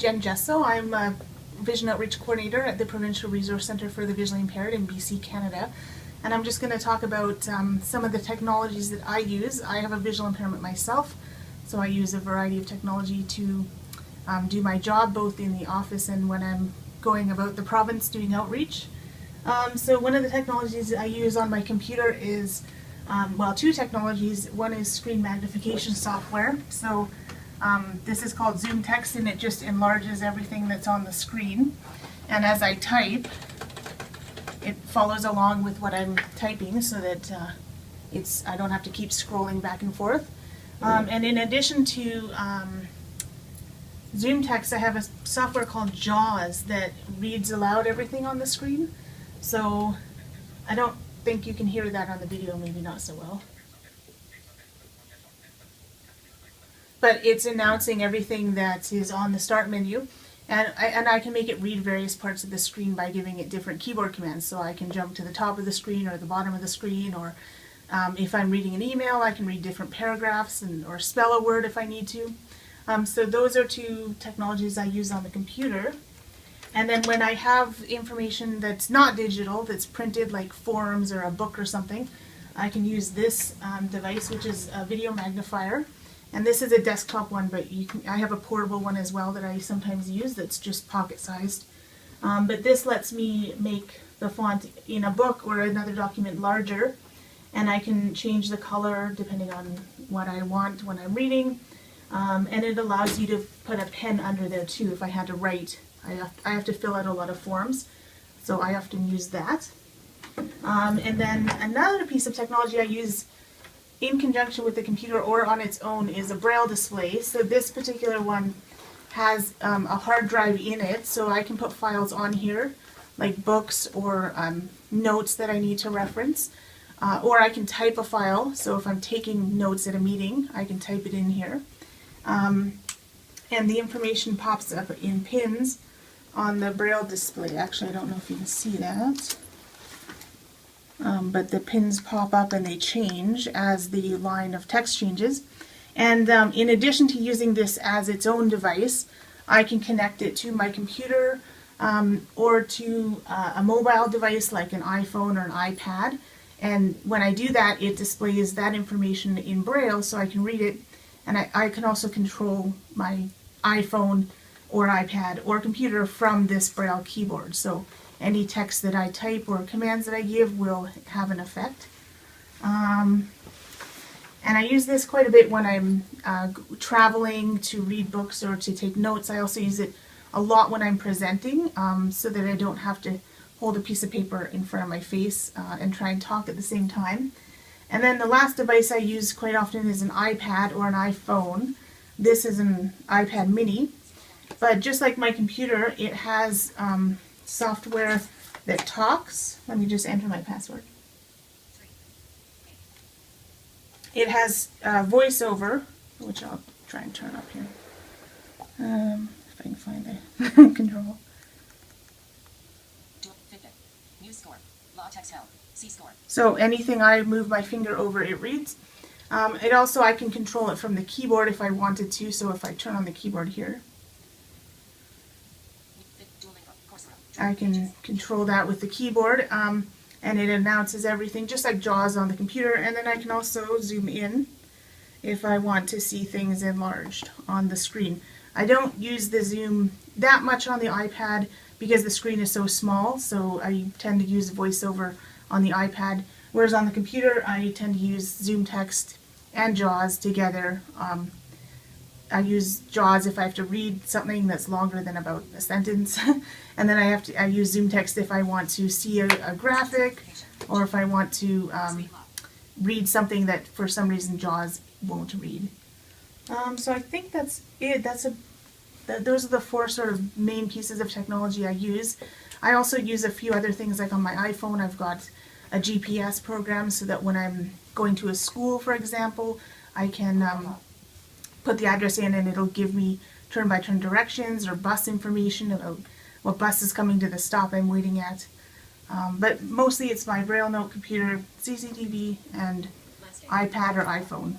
Jen Gesso. I'm a Vision Outreach Coordinator at the Provincial Resource Centre for the Visually Impaired in BC, Canada. And I'm just going to talk about some of the technologies that I use. I have a visual impairment myself, so I use a variety of technology to do my job, both in the office and when I'm going about the province doing outreach. So one of the technologies I use on my computer is, well, two technologies. One is screen magnification software. So this is called Zoom Text, and it just enlarges everything that's on the screen. And as I type, it follows along with what I'm typing so that I don't have to keep scrolling back and forth. And in addition to Zoom Text, I have a software called JAWS that reads aloud everything on the screen. So I don't think you can hear that on the video, maybe not so well. But it's announcing everything that is on the start menu, and I can make it read various parts of the screen by giving it different keyboard commands. So I can jump to the top of the screen or the bottom of the screen, or if I'm reading an email, I can read different paragraphs or spell a word if I need to. So those are two technologies I use on the computer. And then when I have information that's not digital, that's printed like forms or a book or something, I can use this device, which is a video magnifier. And this is a desktop one, but I have a portable one as well that I sometimes use that's just pocket-sized. But this lets me make the font in a book or another document larger, and I can change the color depending on what I want when I'm reading. And it allows you to put a pen under there too. If I had to write, I have to fill out a lot of forms, so I often use that. And then another piece of technology I use in conjunction with the computer or on its own is a braille display. So this particular one has a hard drive in it, so I can put files on here, like books or notes that I need to reference. Or I can type a file, so if I'm taking notes at a meeting, I can type it in here. And the information pops up in pins on the braille display. Actually, I don't know if you can see that. But the pins pop up and they change as the line of text changes. And in addition to using this as its own device, I can connect it to my computer or to a mobile device like an iPhone or an iPad. And when I do that, it displays that information in braille so I can read it. And I can also control my iPhone or iPad or computer from this braille keyboard. So any text that I type or commands that I give will have an effect. And I use this quite a bit when I'm traveling to read books or to take notes. I also use it a lot when I'm presenting so that I don't have to hold a piece of paper in front of my face and try and talk at the same time. And then the last device I use quite often is an iPad or an iPhone. This is an iPad mini, but just like my computer, it has software that talks. Let me just enter my password. It has voiceover, which I'll try and turn up here. If I can find the control. So anything I move my finger over, it reads. It also, I can control it from the keyboard if I wanted to. So if I turn on the keyboard here, I can control that with the keyboard, and it announces everything just like JAWS on the computer. And then I can also zoom in if I want to see things enlarged on the screen. I don't use the zoom that much on the iPad because the screen is so small, so I tend to use voiceover on the iPad, whereas on the computer I tend to use Zoom Text and JAWS together. I use JAWS if I have to read something that's longer than about a sentence, and then I use Zoom Text if I want to see a graphic, or if I want to read something that for some reason JAWS won't read. So I think that's it. Those are the four sort of main pieces of technology I use. I also use a few other things, like on my iPhone I've got a GPS program so that when I'm going to a school, for example, I can put the address in and it'll give me turn-by-turn directions or bus information about what bus is coming to the stop I'm waiting at. But mostly it's my Braille note computer, CCTV, and iPad or iPhone.